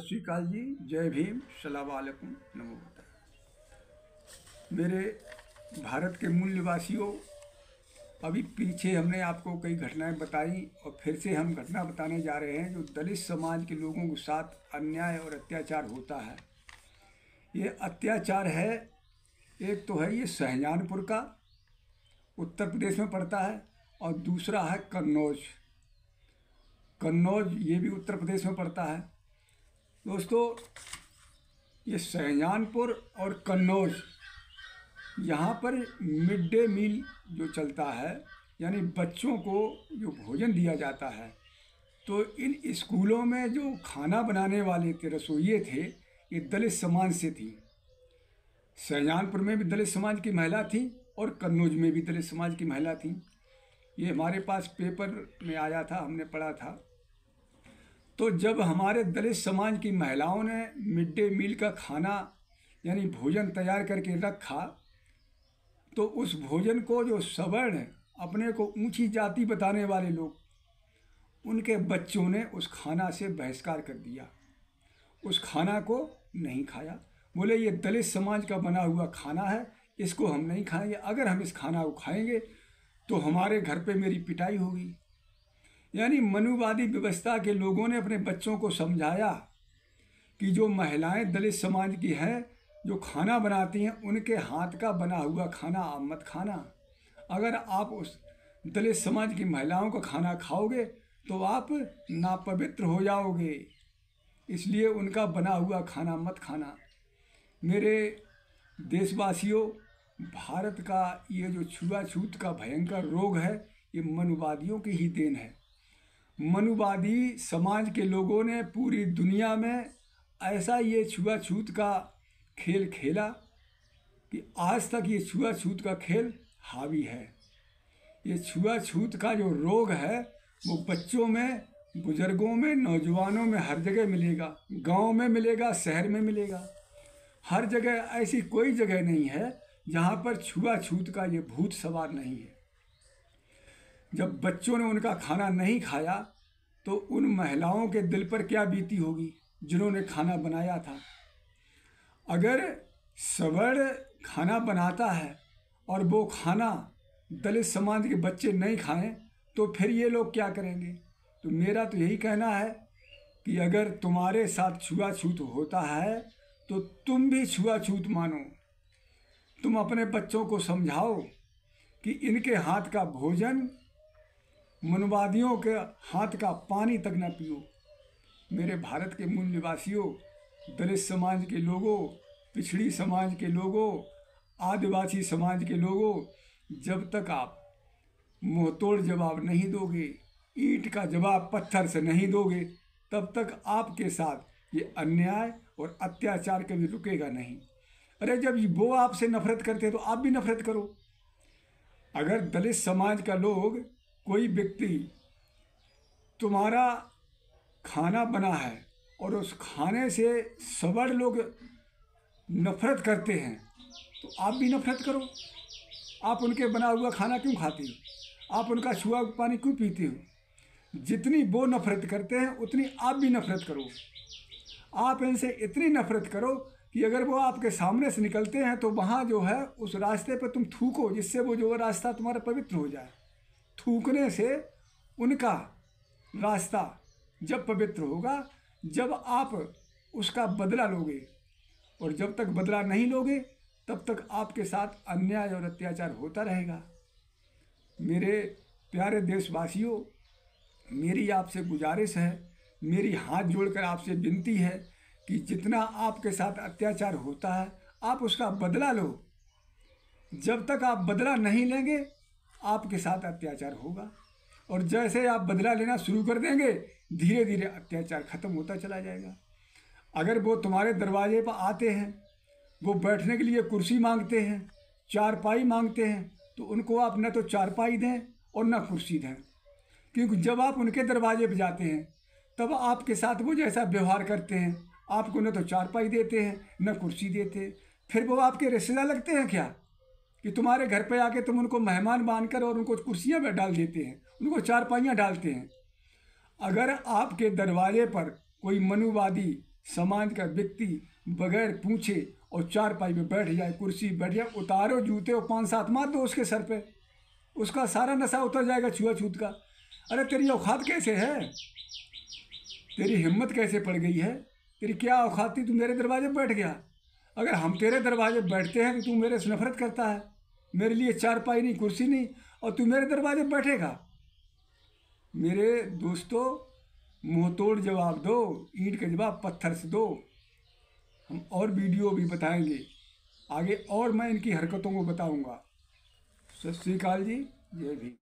श्री अकाल जी, जय भीम, सलाम वालेकुम, नमो बुद्धाय। मेरे भारत के मूल निवासियों, अभी पीछे हमने आपको कई घटनाएं बताई और फिर से हम घटना बताने जा रहे हैं जो दलित समाज के लोगों के साथ अन्याय और अत्याचार होता है। ये अत्याचार है, एक तो है ये शाहजहानपुर का, उत्तर प्रदेश में पड़ता है, और दूसरा है कन्नौज, ये भी उत्तर प्रदेश में पड़ता है। दोस्तों, ये शाहजहानपुर और कन्नौज, यहाँ पर मिड डे मील जो चलता है, यानी बच्चों को जो भोजन दिया जाता है, तो इन स्कूलों में जो खाना बनाने वाले थे, रसोइये थे, ये दलित समाज से थी। शाहजहानपुर में भी दलित समाज की महिला थी और कन्नौज में भी दलित समाज की महिला थी। ये हमारे पास पेपर में आया था, हमने पढ़ा था। तो जब हमारे दलित समाज की महिलाओं ने मिड डे मील का खाना यानी भोजन तैयार करके रखा, तो उस भोजन को जो सवर्ण, अपने को ऊंची जाति बताने वाले लोग, उनके बच्चों ने उस खाना से बहिष्कार कर दिया, उस खाना को नहीं खाया। बोले ये दलित समाज का बना हुआ खाना है, इसको हम नहीं खाएंगे। अगर हम इस खाना को खाएंगे तो हमारे घर पे मेरी पिटाई होगी। यानी मनुवादी व्यवस्था के लोगों ने अपने बच्चों को समझाया कि जो महिलाएं दलित समाज की हैं, जो खाना बनाती हैं, उनके हाथ का बना हुआ खाना आप मत खाना। अगर आप उस दलित समाज की महिलाओं का खाना खाओगे तो आप नापवित्र हो जाओगे, इसलिए उनका बना हुआ खाना मत खाना। मेरे देशवासियों, भारत का ये जो छुआछूत का भयंकर रोग है, ये मनुवादियों की ही देन है। मनुवादी समाज के लोगों ने पूरी दुनिया में ऐसा ये छुआछूत का खेल खेला कि आज तक ये छुआछूत का खेल हावी है। ये छुआछूत का जो रोग है वो बच्चों में, बुजुर्गों में, नौजवानों में हर जगह मिलेगा। गांव में मिलेगा, शहर में मिलेगा, हर जगह। ऐसी कोई जगह नहीं है जहाँ पर छुआछूत का ये भूत सवार नहीं है। जब बच्चों ने उनका खाना नहीं खाया तो उन महिलाओं के दिल पर क्या बीती होगी जिन्होंने खाना बनाया था। अगर सवर्ण खाना बनाता है और वो खाना दलित समाज के बच्चे नहीं खाएं तो फिर ये लोग क्या करेंगे। तो मेरा तो यही कहना है कि अगर तुम्हारे साथ छुआछूत होता है तो तुम भी छुआछूत मानो। तुम अपने बच्चों को समझाओ कि इनके हाथ का भोजन, मनुवादियों के हाथ का पानी तक न पियो। मेरे भारत के मूल निवासियों, दलित समाज के लोगों, पिछड़ी समाज के लोगों, आदिवासी समाज के लोगों, जब तक आप मुंहतोड़ जवाब नहीं दोगे, ईंट का जवाब पत्थर से नहीं दोगे, तब तक आपके साथ ये अन्याय और अत्याचार कभी रुकेगा नहीं। अरे जब वो आपसे नफरत करते हैं तो आप भी नफरत करो। अगर दलित समाज का लोग, कोई व्यक्ति तुम्हारा खाना बना है और उस खाने से सवर्ण लोग नफरत करते हैं तो आप भी नफरत करो। आप उनके बना हुआ खाना क्यों खाते हो? आप उनका छुआ पानी क्यों पीते हो? जितनी वो नफरत करते हैं उतनी आप भी नफरत करो। आप इनसे इतनी नफरत करो कि अगर वो आपके सामने से निकलते हैं तो वहाँ जो है उस रास्ते पर तुम थूको, जिससे वो जो रास्ता तुम्हारा पवित्र हो जाए। थूकने से उनका रास्ता जब पवित्र होगा, जब आप उसका बदला लोगे, और जब तक बदला नहीं लोगे तब तक आपके साथ अन्याय और अत्याचार होता रहेगा। मेरे प्यारे देशवासियों, मेरी आपसे गुजारिश है, मेरी हाथ जोड़कर आपसे विनती है कि जितना आपके साथ अत्याचार होता है आप उसका बदला लो। जब तक आप बदला नहीं लेंगे आपके साथ अत्याचार होगा, और जैसे आप बदला लेना शुरू कर देंगे धीरे धीरे अत्याचार खत्म होता चला जाएगा। अगर वो तुम्हारे दरवाजे पर आते हैं, वो बैठने के लिए कुर्सी मांगते हैं, चारपाई मांगते हैं, तो उनको आप न तो चारपाई दें और न कुर्सी दें, क्योंकि जब आप उनके दरवाजे पर जाते हैं तब आपके साथ वो जैसा व्यवहार करते हैं, आपको न तो चारपाई देते हैं न कुर्सी देते। फिर वो आपके रिश्तेदार लगते हैं क्या कि तुम्हारे घर पे आके तुम उनको मेहमान मानकर और उनको कुर्सियां में डाल देते हैं, उनको चारपाइयाँ डालते हैं। अगर आपके दरवाजे पर कोई मनुवादी समाज का व्यक्ति बगैर पूछे और चारपाई पे बैठ जाए, कुर्सी बैठ जाए, उतारो जूते और 5-7 मार दो उसके सर पे, उसका सारा नशा उतर जाएगा छुआछूत का। अरे तेरी औकात कैसे है, तेरी हिम्मत कैसे पड़ गई है, तेरी क्या औकात थी, तू मेरे दरवाजे बैठ गया। अगर हम तेरे दरवाजे बैठते हैं तो तू मेरे से नफरत करता है, मेरे लिए चारपाई नहीं, कुर्सी नहीं, और तू मेरे दरवाजे बैठेगा। मेरे दोस्तों, मुंह तोड़ जवाब दो, ईंट का जवाब पत्थर से दो। हम और वीडियो भी बताएंगे आगे, और मैं इनकी हरकतों को बताऊंगा। सत श्री अकाल जी, जय भीम।